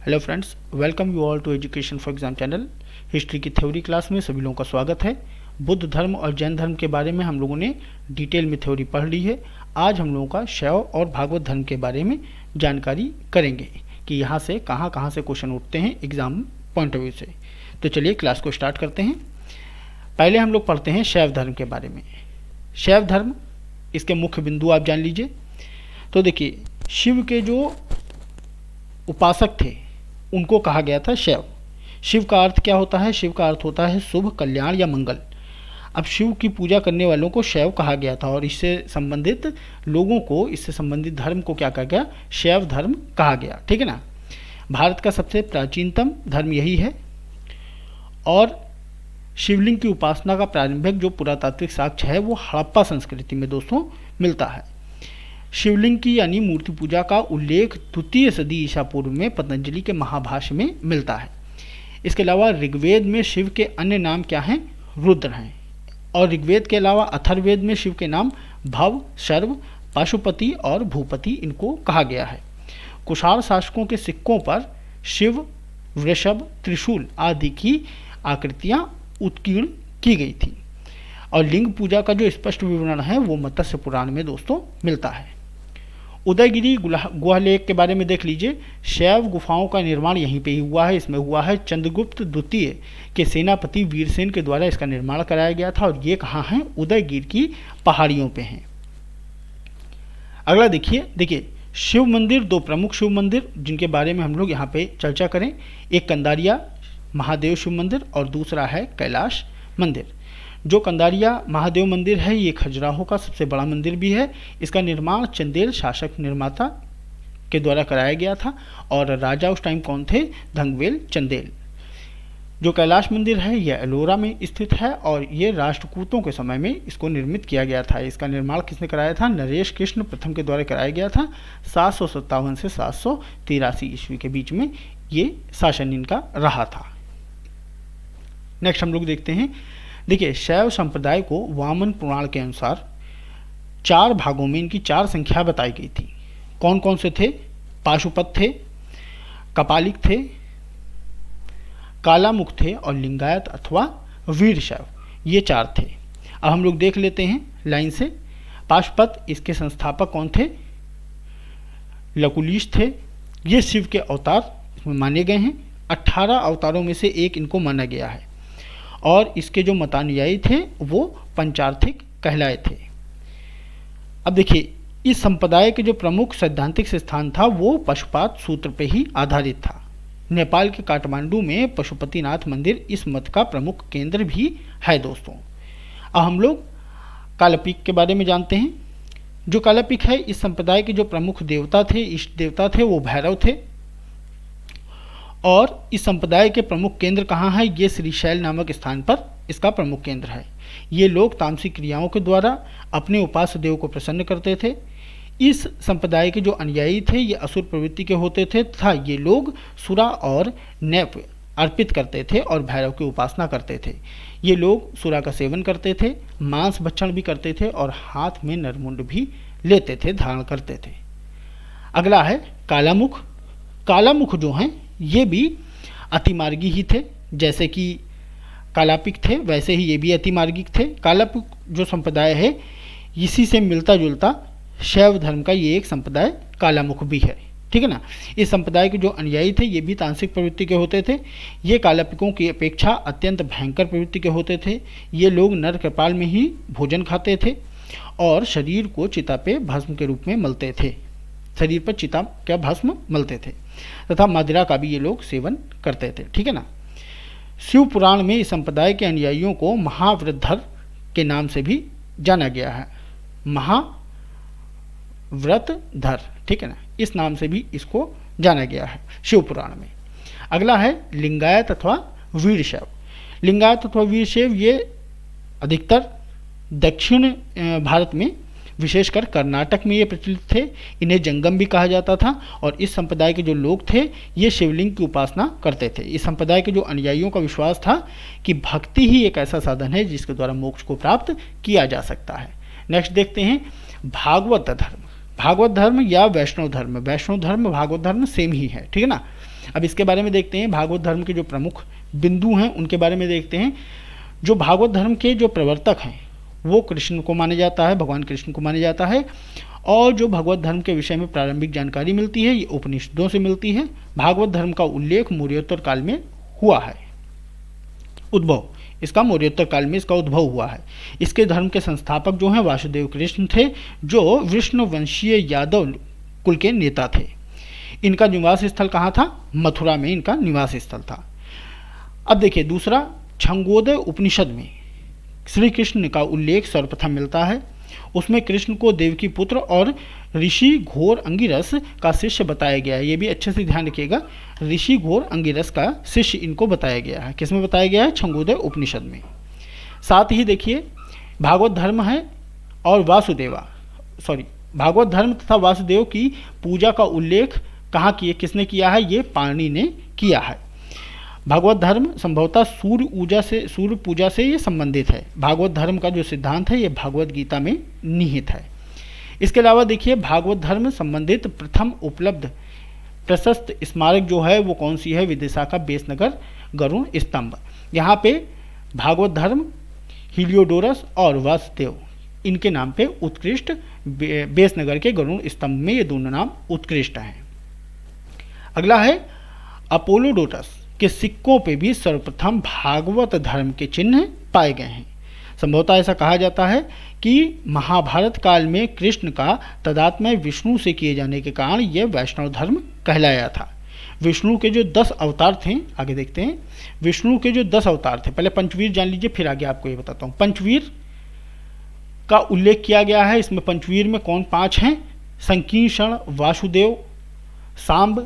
Hello friends, welcome you all to education for exam channel. History की theory class में सभी लोगों का स्वागत है। बुद्ध धर्म और जैन धर्म के बारे में हम लोगों ने डिटेल में थ्योरी पढ़ ली है। आज हम लोगों का शैव और भागवत धर्म के बारे में जानकारी करेंगे कि यहाँ से कहाँ से क्वेश्चन उठते हैं एग्जाम पॉइंट ऑफ व्यू से। तो चलिए क्लास को स्टार्ट करते हैं। पहले हम लोग पढ़ते हैं शैव धर्म के बारे में। शैव धर्म, इसके मुख्य बिंदु आप जान लीजिए। तो देखिए, शिव के जो उपासक थे उनको कहा गया था शैव। शिव का अर्थ क्या होता है? शिव का अर्थ होता है शुभ, कल्याण या मंगल। अब शिव की पूजा करने वालों को शैव कहा गया था और इससे संबंधित लोगों को, इससे संबंधित धर्म को क्या कहा गया? शैव धर्म कहा गया। ठीक है ना। भारत का सबसे प्राचीनतम धर्म यही है और शिवलिंग की उपासना का प्रारंभिक जो पुरातात्विक साक्ष्य है वो हड़प्पा संस्कृति में दोस्तों मिलता है। शिवलिंग की यानी मूर्ति पूजा का उल्लेख द्वितीय सदी ईसा पूर्व में पतंजलि के महाभाष्य में मिलता है। इसके अलावा ऋग्वेद में शिव के अन्य नाम क्या हैं? रुद्र हैं। और ऋग्वेद के अलावा अथर्ववेद में शिव के नाम भव, शर्व, पशुपति और भूपति इनको कहा गया है। कुषाण शासकों के सिक्कों पर शिव, वृषभ, त्रिशूल आदि की आकृतियां उत्कीर्ण की गई थी। और लिंग पूजा का जो स्पष्ट विवरण है वो मत्स्य पुराण में दोस्तों मिलता है। उदयगिरी गुहा लेख के बारे में देख लीजिए। शैव गुफाओं का निर्माण यहीं पे ही हुआ है। इसमें हुआ है चंद्रगुप्त द्वितीय के सेनापति वीरसेन के द्वारा इसका निर्माण कराया गया था और ये कहाँ है? उदयगिर की पहाड़ियों पे हैं। अगला देखिए शिव मंदिर, दो प्रमुख शिव मंदिर जिनके बारे में हम लोग यहाँ पे चर्चा करें। एक कंदारिया महादेव शिव मंदिर और दूसरा है कैलाश मंदिर। जो कंदारिया महादेव मंदिर है ये खजुराहो का सबसे बड़ा मंदिर भी है। इसका निर्माण चंदेल शासक निर्माता के द्वारा कराया गया था और राजा उस टाइम कौन थे? धंगवेल चंदेल। जो कैलाश मंदिर है यह एलोरा में स्थित है और ये राष्ट्रकूटों के समय में इसको निर्मित किया गया था। इसका निर्माण किसने कराया था? नरेश कृष्ण प्रथम के द्वारा कराया गया था। 757 से 783 ईस्वी के बीच में ये शासन इनका रहा था। नेक्स्ट हम लोग देखते हैं। देखिए, शैव संप्रदाय को वामन पुराण के अनुसार 4 भागों में इनकी 4 संख्या बताई गई थी। कौन कौन से थे? पाशुपत थे, कपालिक थे, कालामुख थे और लिंगायत अथवा वीरशैव, ये 4 थे। अब हम लोग देख लेते हैं लाइन से। पाशुपत, इसके संस्थापक कौन थे? लकुलिश थे। ये शिव के अवतार इसमें माने गए हैं। 18 अवतारों में से एक इनको माना गया है और इसके जो मतानुयायी थे वो पंचार्थिक कहलाए थे। अब देखिए, इस संप्रदाय के जो प्रमुख सैद्धांतिक स्थान था वो पशुपात सूत्र पे ही आधारित था। नेपाल के काठमांडू में पशुपतिनाथ मंदिर इस मत का प्रमुख केंद्र भी है दोस्तों। अब हम लोग कालपिक के बारे में जानते हैं। जो कालपिक है, इस संप्रदाय के जो प्रमुख देवता थे, इष्ट देवता थे, वो भैरव थे। और इस संप्रदाय के प्रमुख केंद्र कहाँ है? ये श्रीशैल नामक स्थान पर इसका प्रमुख केंद्र है। ये लोग तामसिक क्रियाओं के द्वारा अपने उपास्य देव को प्रसन्न करते थे। इस संप्रदाय के जो अनुयायी थे ये असुर प्रवृत्ति के होते थे तथा ये लोग सुरा और नैप अर्पित करते थे और भैरव की उपासना करते थे। ये लोग सुरा का सेवन करते थे, मांस भक्षण भी करते थे और हाथ में नरमुंड भी लेते थे, धारण करते थे। अगला है कालामुख। कालामुख जो हैं ये भी अतिमार्गी ही थे। जैसे कि कालापिक थे वैसे ही ये भी अतिमार्गिक थे। कालापिक जो संप्रदाय है इसी से मिलता जुलता शैव धर्म का ये एक संप्रदाय कालामुख भी है। ठीक है ना। इस संप्रदाय के जो अनुयायी थे ये भी तांत्रिक प्रवृत्ति के होते थे। ये कालापिकों की अपेक्षा अत्यंत भयंकर प्रवृत्ति के होते थे। ये लोग नर कृपाल में ही भोजन खाते थे और शरीर को चिता पे भस्म के रूप में मलते थे। शरीर पर चिता क्या भस्म मलते थे तथा मदिरा का भी ये लोग सेवन करते थे। ठीक है ना। शिव पुराण में इस संप्रदाय के अनुयायियों को महाव्रतधर के नाम से भी जाना गया है। महाव्रतधर, ठीक है ना, इस नाम से भी इसको जाना गया है शिव पुराण में। अगला है लिंगायत अथवा वीरशैव। लिंगायत अथवा वीरशैव ये अधिकतर दक्षिण भारत में, विशेषकर कर्नाटक में ये प्रचलित थे। इन्हें जंगम भी कहा जाता था और इस संप्रदाय के जो लोग थे ये शिवलिंग की उपासना करते थे। इस संप्रदाय के जो अनुयायियों का विश्वास था कि भक्ति ही एक ऐसा साधन है जिसके द्वारा मोक्ष को प्राप्त किया जा सकता है। नेक्स्ट देखते हैं भागवत धर्म। भागवत धर्म या वैष्णव धर्म। वैष्णव धर्म भागवत धर्म सेम ही है, ठीक है ना। अब इसके बारे में देखते हैं, भागवत धर्म के जो प्रमुख बिंदु हैं उनके बारे में देखते हैं। जो भागवत धर्म के जो प्रवर्तक हैं वो कृष्ण को माना जाता है, भगवान कृष्ण को माना जाता है। और जो भागवत धर्म के विषय में प्रारंभिक जानकारी मिलती है ये उपनिषदों से मिलती है। भागवत धर्म का उल्लेख मौर्योत्तर काल में हुआ है। उद्भव इसका मौर्योत्तर काल में इसका उद्भव हुआ है। इसके धर्म के संस्थापक जो हैं वासुदेव कृष्ण थे, जो विष्णु वंशीय यादव कुल के नेता थे। इनका निवास स्थल कहाँ था? मथुरा में इनका निवास स्थल था। अब देखिए दूसरा, छंगोदय उपनिषद में श्री कृष्ण का उल्लेख सर्वप्रथम मिलता है। उसमें कृष्ण को देवकी पुत्र और ऋषि घोर अंगिरस का शिष्य बताया गया है। ये भी अच्छे से ध्यान रखिएगा, ऋषि घोर अंगिरस का शिष्य इनको बताया गया है। किसमें बताया गया है? छंगोदय उपनिषद में। साथ ही देखिए भागवत धर्म है और भागवत धर्म तथा वासुदेव की पूजा का उल्लेख कहाँ किए, किसने किया है? ये पाणिनि ने किया है। भागवत धर्म संभवतः सूर्य पूजा से ये संबंधित है। भागवत धर्म का जो सिद्धांत है ये भागवत गीता में निहित है। इसके अलावा देखिए भागवत धर्म संबंधित प्रथम उपलब्ध प्रशस्त स्मारक जो है वो कौन सी है? विदिशा का बेसनगर गरुड़ स्तंभ। यहाँ पे भागवत धर्म, हीलियोडोरस और वासुदेव इनके नाम पे उत्कृष्ट, बेसनगर के गरुड़ स्तंभ में ये दोनों नाम उत्कृष्ट हैं। अगला है अपोलोडोटस के सिक्कों पे भी सर्वप्रथम भागवत धर्म के चिन्ह पाए गए हैं। संभवतः ऐसा कहा जाता है कि महाभारत काल में कृष्ण का तादात्म्य विष्णु से किए जाने के कारण यह वैष्णव धर्म कहलाया था। विष्णु के जो 10 अवतार थे, आगे देखते हैं, विष्णु के जो 10 अवतार थे, पहले पंचवीर जान लीजिए फिर आगे आपको ये बताता हूँ। पंचवीर का उल्लेख किया गया है। इसमें पंचवीर में कौन 5 हैं? संकीर्षण, वासुदेव, सांब,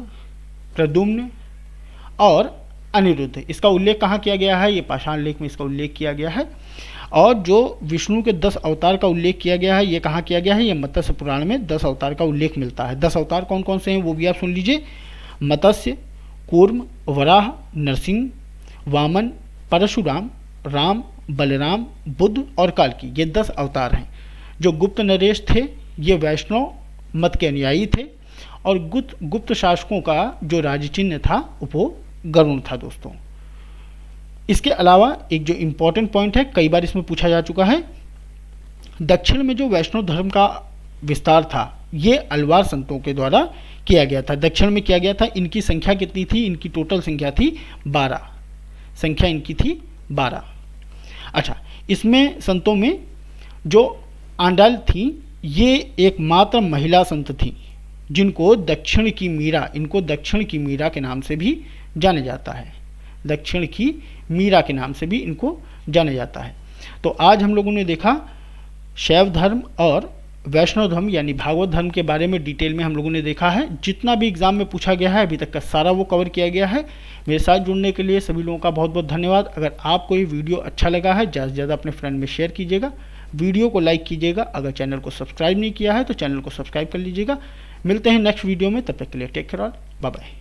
प्रद्युम्न और अनिरुद्ध। इसका उल्लेख कहाँ किया गया है? ये पाषाण लेख में इसका उल्लेख किया गया है। और जो विष्णु के 10 अवतार का उल्लेख किया गया है ये कहाँ किया गया है? ये मत्स्य पुराण में 10 अवतार का उल्लेख मिलता है। 10 अवतार कौन कौन से हैं वो भी आप सुन लीजिए। मत्स्य, कूर्म, वराह, नरसिंह, वामन, परशुराम, राम, बलराम, बुद्ध और कालकी, ये 10 अवतार हैं। जो गुप्त नरेश थे ये वैष्णव मत के अनुयायी थे और गुप्त शासकों का जो राजचिन्ह था वो गरुड़ था दोस्तों। इसके अलावा एक जो इम्पोर्टेंट पॉइंट है, कई बार इसमें पूछा जा चुका है, दक्षिण में जो वैष्णव धर्म का विस्तार था ये अलवार संतों के द्वारा किया गया था। दक्षिण में किया गया था। इनकी संख्या कितनी थी? इनकी टोटल संख्या थी 12। संख्या इनकी थी 12। अच्छा, इसमें संतों में जो आंडाल थी ये एकमात्र महिला संत थी जिनको दक्षिण की मीरा, इनको दक्षिण की मीरा के नाम से भी जाना जाता है। दक्षिण की मीरा के नाम से भी इनको जाना जाता है। तो आज हम लोगों ने देखा शैव धर्म और वैष्णव धर्म यानी भागवत धर्म के बारे में डिटेल में हम लोगों ने देखा है। जितना भी एग्जाम में पूछा गया है अभी तक का सारा वो कवर किया गया है। मेरे साथ जुड़ने के लिए सभी लोगों का बहुत बहुत धन्यवाद। अगर आपको ये वीडियो अच्छा लगा है ज़्यादा से ज़्यादा अपने फ्रेंड में शेयर कीजिएगा, वीडियो को लाइक कीजिएगा। अगर चैनल को सब्सक्राइब नहीं किया है तो चैनल को सब्सक्राइब कर लीजिएगा। मिलते हैं नेक्स्ट वीडियो में, तब तक के लिए take care all, bye bye.